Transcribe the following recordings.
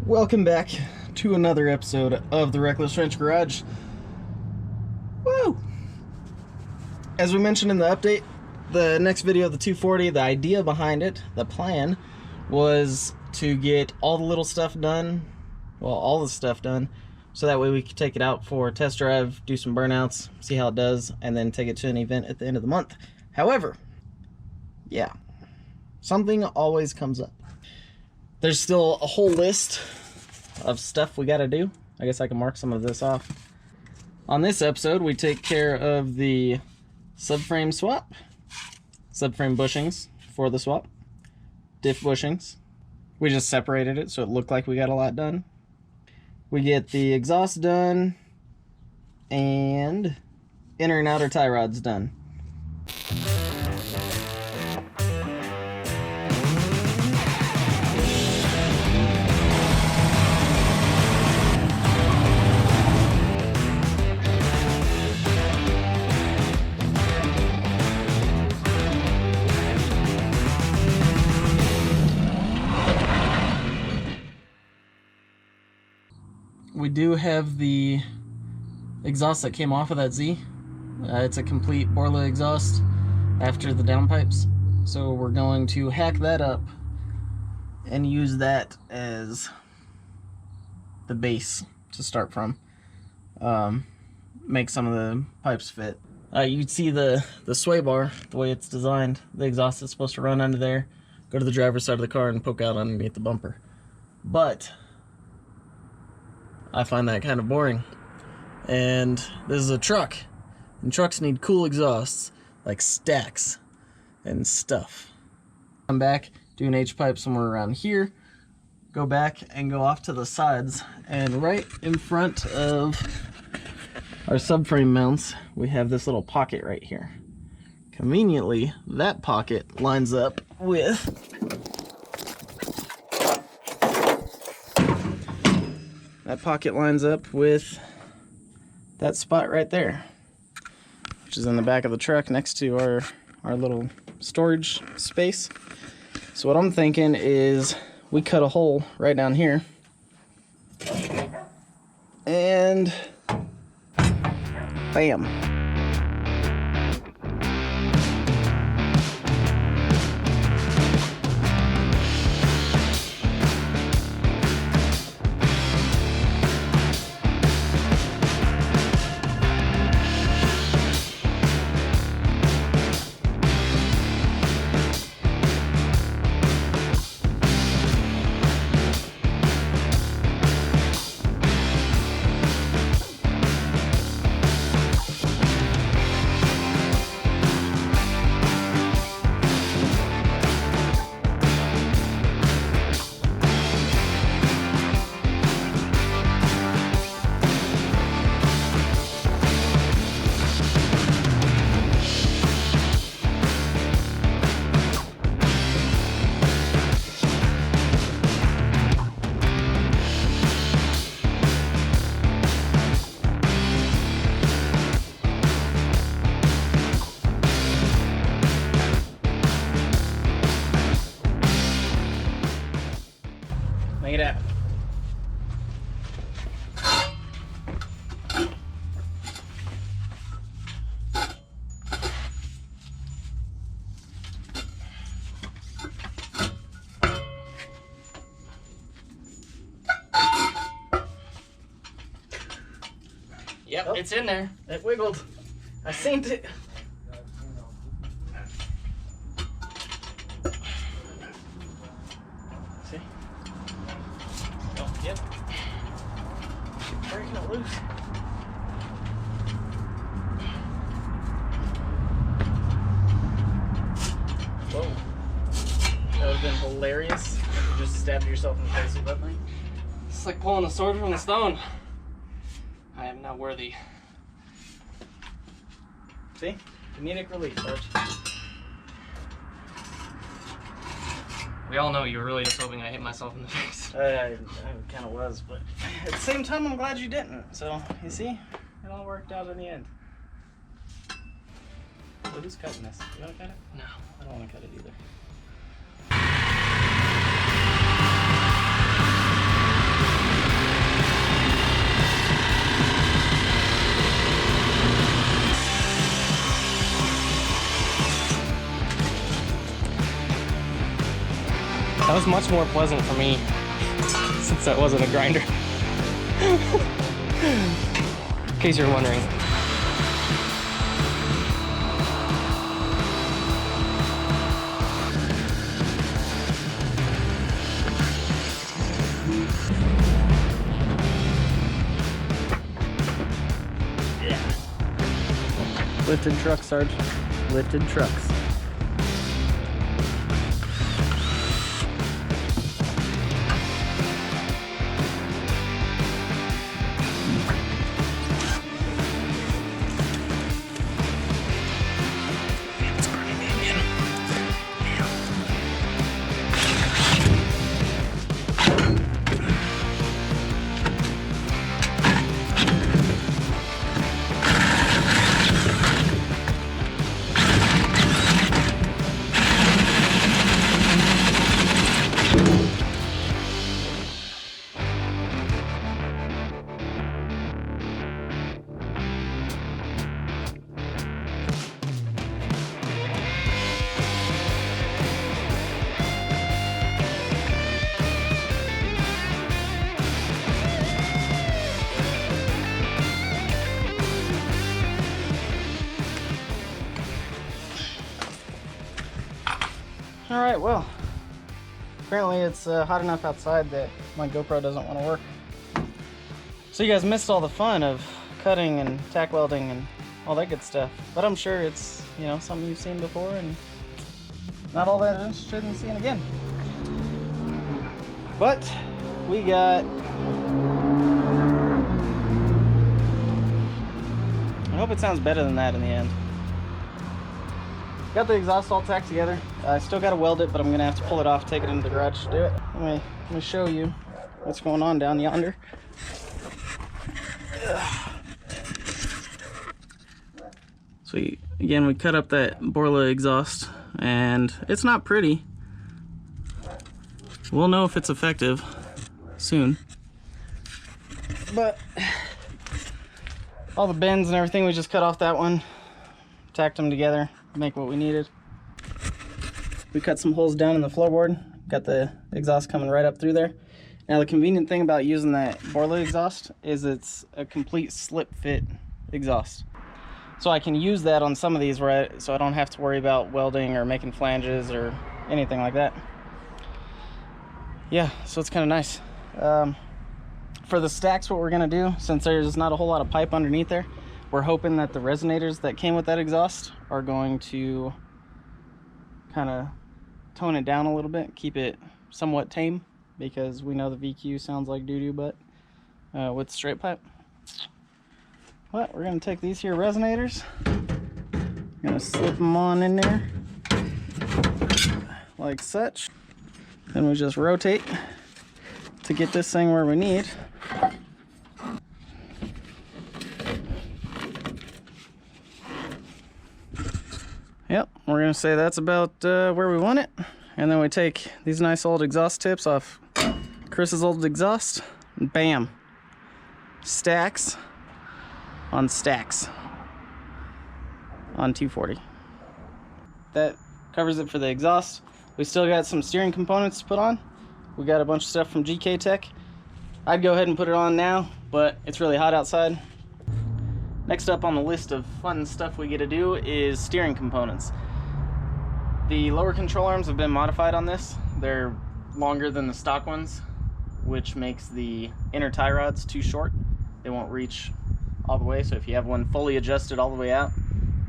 Welcome back to another episode of the Reckless Wrench Garage. Woo! As we mentioned in the update, the next video of the 240, the idea behind it, the plan, was to get all the little stuff done, well, all the stuff done, so that way we could take it out for a test drive, do some burnouts, see how it does, and then take it to an event at the end of the month. However, yeah, something always comes up. There's still a whole list of stuff we gotta do. I guess I can mark some of this off. On this episode, we take care of the subframe swap, subframe bushings for the swap, diff bushings. We just separated it so it looked like we got a lot done. We get the exhaust done and inner and outer tie rods done. We do have the exhaust that came off of that Z. It's a complete Borla exhaust after the downpipes. So we're going to hack that up and use that as the base to start from. Make some of the pipes fit. You'd see the sway bar, the way it's designed. The exhaust is supposed to run under there, go to the driver's side of the car and poke out underneath the bumper. But I find that kind of boring. And this is a truck, and trucks need cool exhausts, like stacks and stuff. Come back, do an H-pipe somewhere around here, go back and go off to the sides, and right in front of our subframe mounts, we have this little pocket right here. Conveniently, that pocket lines up with that spot right there, which is in the back of the truck next to our little storage space. So what I'm thinking is we cut a hole right down here and bam. Make it happen. Yep, oh, it's in there. It wiggled. I seen it. See? Oh, yep. Breaking it loose. Whoa. That would have been hilarious if you just stabbed yourself in the face with that thing. It's like pulling a sword from a stone. I am not worthy. See? Comedic relief, Sarge. We all know you were really just hoping I hit myself in the face. I kind of was, but at the same time, I'm glad you didn't. So, you see? It all worked out in the end. So who's cutting this? You want to cut it? No, I don't want to cut it either. was much more pleasant for me since that wasn't a grinder. In case you're wondering. Lifted trucks, Sarge. Lifted trucks. Alright, well, apparently it's hot enough outside that my GoPro doesn't want to work. So you guys missed all the fun of cutting and tack welding and all that good stuff. But I'm sure it's, you know, something you've seen before and not all that interested in seeing again. But we got... I hope it sounds better than that in the end. Got the exhaust all tacked together. I still got to weld it, but I'm gonna have to pull it off, take it into the garage to do it. Let me show you what's going on down yonder. So again, we cut up that Borla exhaust, and it's not pretty. We'll know if it's effective soon. But all the bends and everything, we just cut off that one, tacked them together, make what we needed. We cut some holes down in the floorboard, got the exhaust coming right up through there. Now the convenient thing about using that Borla exhaust is it's a complete slip fit exhaust. So I can use that on some of these so I don't have to worry about welding or making flanges or anything like that. Yeah, so it's kind of nice. For the stacks, what we're gonna do, since there's not a whole lot of pipe underneath there, we're hoping that the resonators that came with that exhaust are going to kind of tone it down a little bit, keep it somewhat tame, because we know the VQ sounds like doo-doo butt with straight pipe. But we're gonna take these here resonators, gonna slip them on in there like such. Then we just rotate to get this thing where we need. Yep, we're gonna say that's about where we want it. And then we take these nice old exhaust tips off Kris's old exhaust, and bam, stacks on stacks on 240. That covers it for the exhaust. We still got some steering components to put on. We got a bunch of stuff from GKTech. I'd go ahead and put it on now, but it's really hot outside. Next up on the list of fun stuff we get to do is steering components. The lower control arms have been modified on this. They're longer than the stock ones, which makes the inner tie rods too short. They won't reach all the way, so if you have one fully adjusted all the way out,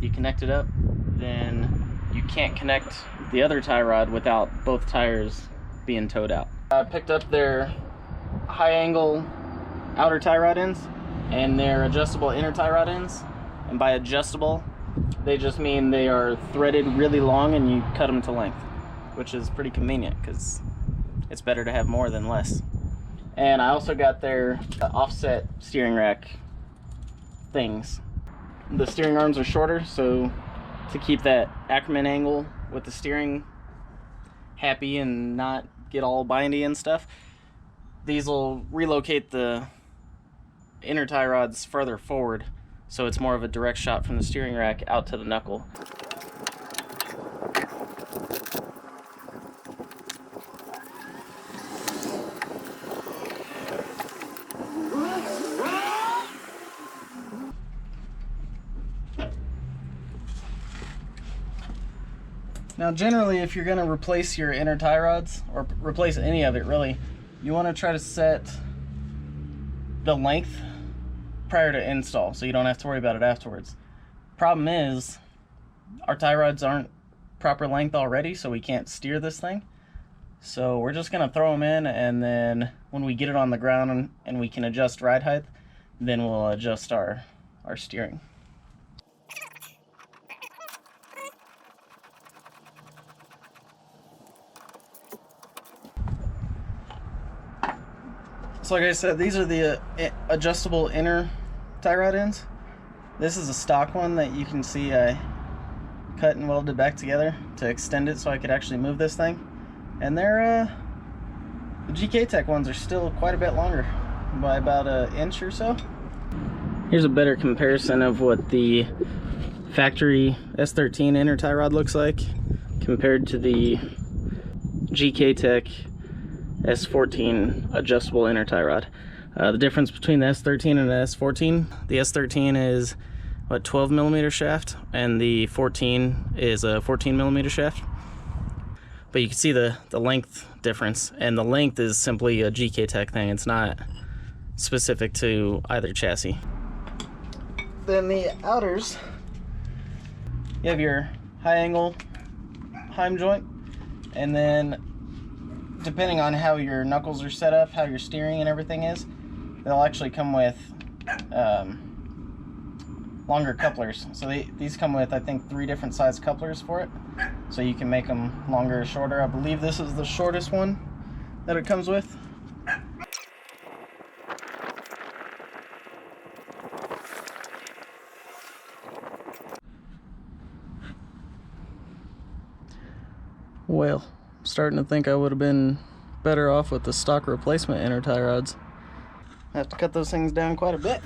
you connect it up, then you can't connect the other tie rod without both tires being towed out. I picked up their high angle outer tie rod ends and their adjustable inner tie rod ends. And by adjustable, they just mean they are threaded really long and you cut them to length, which is pretty convenient because it's better to have more than less. And I also got their offset steering rack things. The steering arms are shorter, so to keep that Ackerman angle with the steering happy and not get all bindy and stuff, these will relocate the inner tie rods further forward, so it's more of a direct shot from the steering rack out to the knuckle. Now generally, if you're gonna replace your inner tie rods, or replace any of it really, you wanna try to set the length prior to install, so you don't have to worry about it afterwards. Problem is, our tie rods aren't proper length already, so we can't steer this thing. So we're just gonna throw them in, and then when we get it on the ground and we can adjust ride height, then we'll adjust our steering. So like I said, these are the adjustable inner tie rod ends. This is a stock one that you can see I cut and welded back together to extend it so I could actually move this thing. And they're, the GKTech ones are still quite a bit longer, by about an inch or so. Here's a better comparison of what the factory S13 inner tie rod looks like compared to the GKTech S14 adjustable inner tie rod. The difference between the S13 and the S14, the S13 is what, 12 millimeter shaft, and the 14 is a 14 millimeter shaft. But you can see the length difference, and the length is simply a GKTech thing. It's not specific to either chassis. Then the outers, you have your high angle heim joint, and then depending on how your knuckles are set up, how your steering and everything is, they'll actually come with longer couplers. So these come with, I think, 3 different size couplers for it. So you can make them longer or shorter. I believe this is the shortest one that it comes with. Well, I'm starting to think I would have been better off with the stock replacement inner tie rods. I have to cut those things down quite a bit.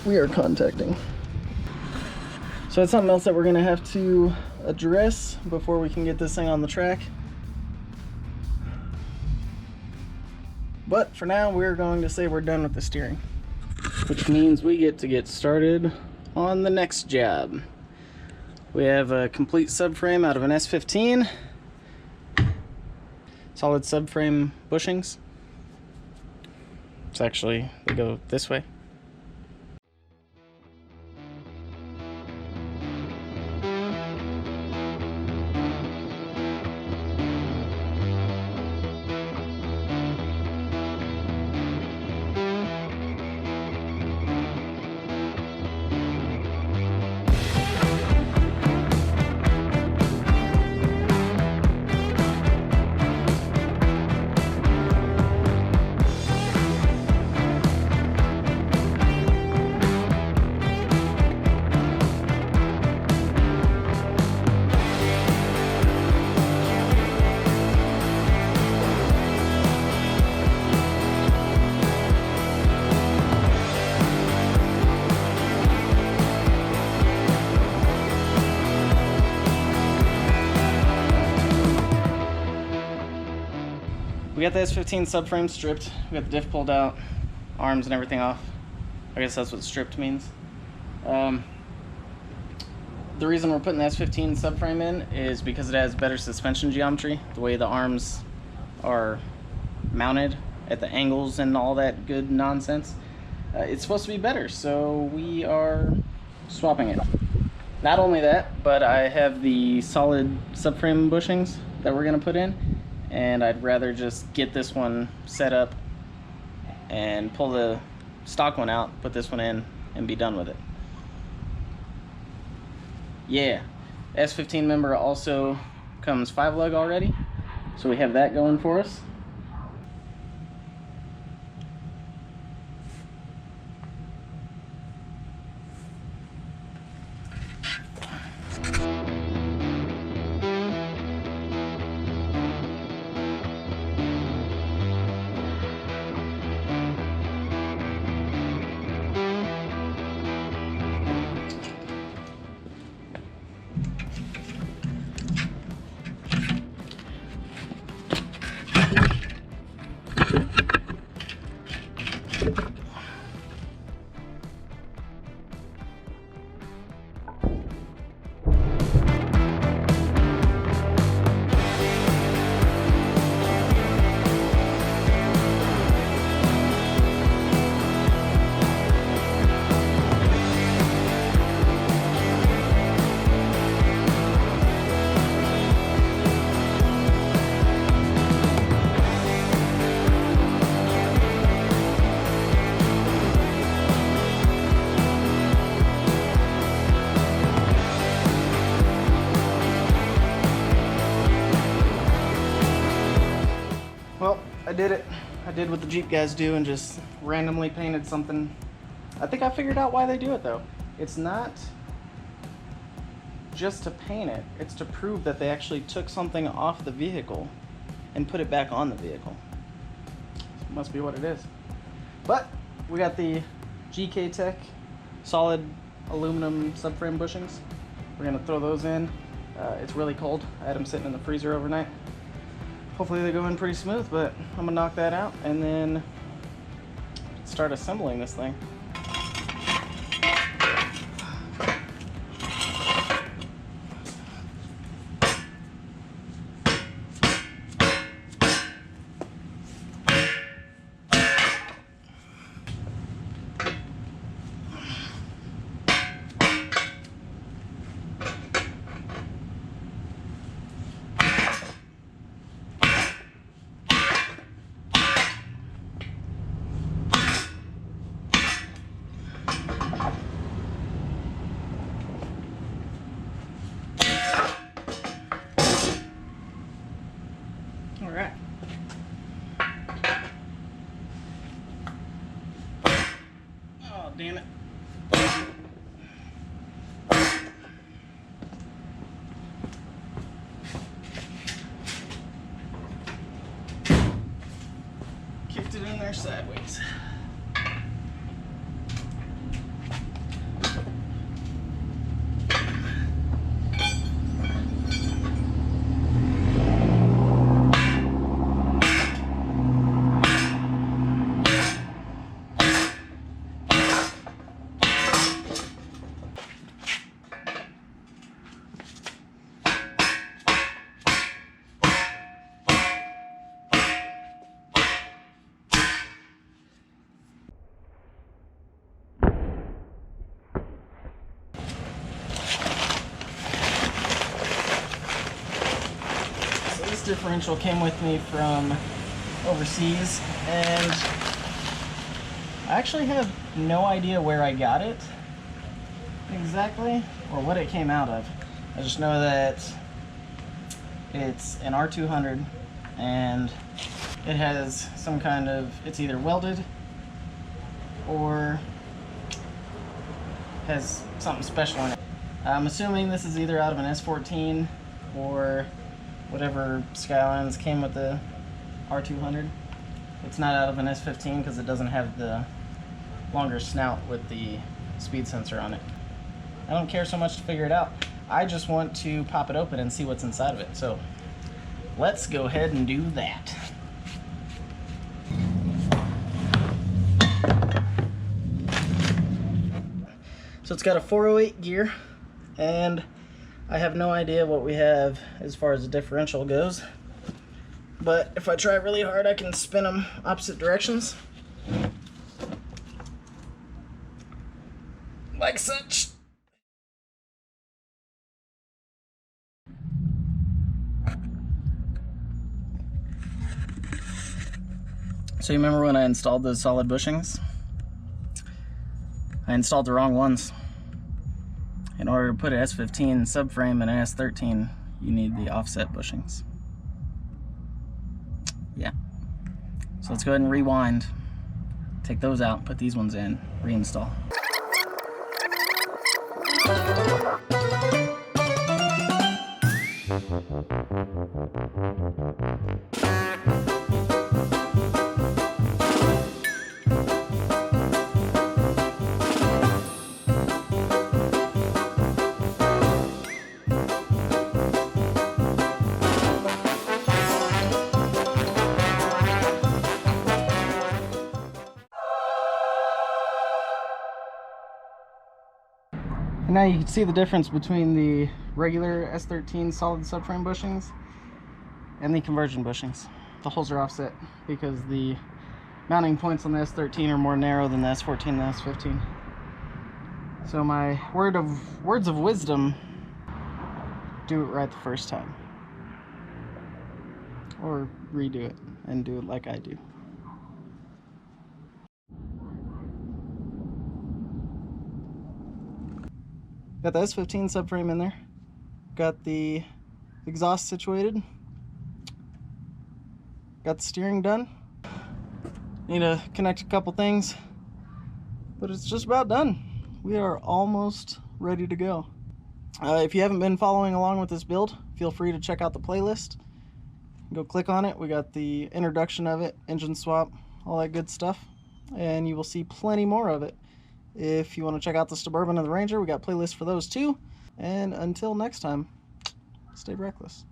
We are contacting. So it's something else that we're gonna have to address before we can get this thing on the track. But for now, we're going to say we're done with the steering, which means we get to get started on the next job. We have a complete subframe out of an S15, solid subframe bushings. It's actually, they go this way. We got the S15 subframe stripped. We got the diff pulled out, arms and everything off. I guess that's what stripped means. The reason we're putting the S15 subframe in is because it has better suspension geometry. The way the arms are mounted at the angles and all that good nonsense. It's supposed to be better, so we are swapping it. Not only that, but I have the solid subframe bushings that we're gonna put in, and I'd rather just get this one set up and pull the stock one out, put this one in, and be done with it. Yeah, S15 member also comes 5-lug already, so we have that going for us. did what the Jeep guys do and just randomly painted something. I think I figured out why they do it though. It's not just to paint it, it's to prove that they actually took something off the vehicle and put it back on the vehicle. Must be what it is. But we got the GKTech solid aluminum subframe bushings. We're gonna throw those in. It's really cold. I had them sitting in the freezer overnight. Hopefully they go in pretty smooth, but I'm gonna knock that out and then start assembling this thing. Alright. Oh, damn it. Kicked it in there sideways. Differential came with me from overseas, and I actually have no idea where I got it exactly or what it came out of. I just know that it's an R200 and it has some kind of, it's either welded or has something special in it. I'm assuming this is either out of an S14 or whatever Skylines came with the R200. It's not out of an S15 because it doesn't have the longer snout with the speed sensor on it. I don't care so much to figure it out. I just want to pop it open and see what's inside of it. So let's go ahead and do that. So it's got a 408 gear, and I have no idea what we have as far as the differential goes, but if I try really hard I can spin them opposite directions like such. So you remember when I installed those solid bushings? I installed the wrong ones. In order to put an S15 subframe in an S13, you need the offset bushings. Yeah. So let's go ahead and rewind, take those out, put these ones in, reinstall. And now you can see the difference between the regular S13 solid subframe bushings and the conversion bushings. The holes are offset because the mounting points on the S13 are more narrow than the S14 and the S15. So my words of wisdom, do it right the first time. Or redo it and do it like I do. Got the S15 subframe in there. Got the exhaust situated. Got the steering done. Need to connect a couple things, but it's just about done. We are almost ready to go. If you haven't been following along with this build, feel free to check out the playlist. Go click on it. We got the introduction of it, engine swap, all that good stuff, and you will see plenty more of it. If you want to check out the Suburban and the Ranger, we got playlists for those too. And until next time, stay reckless.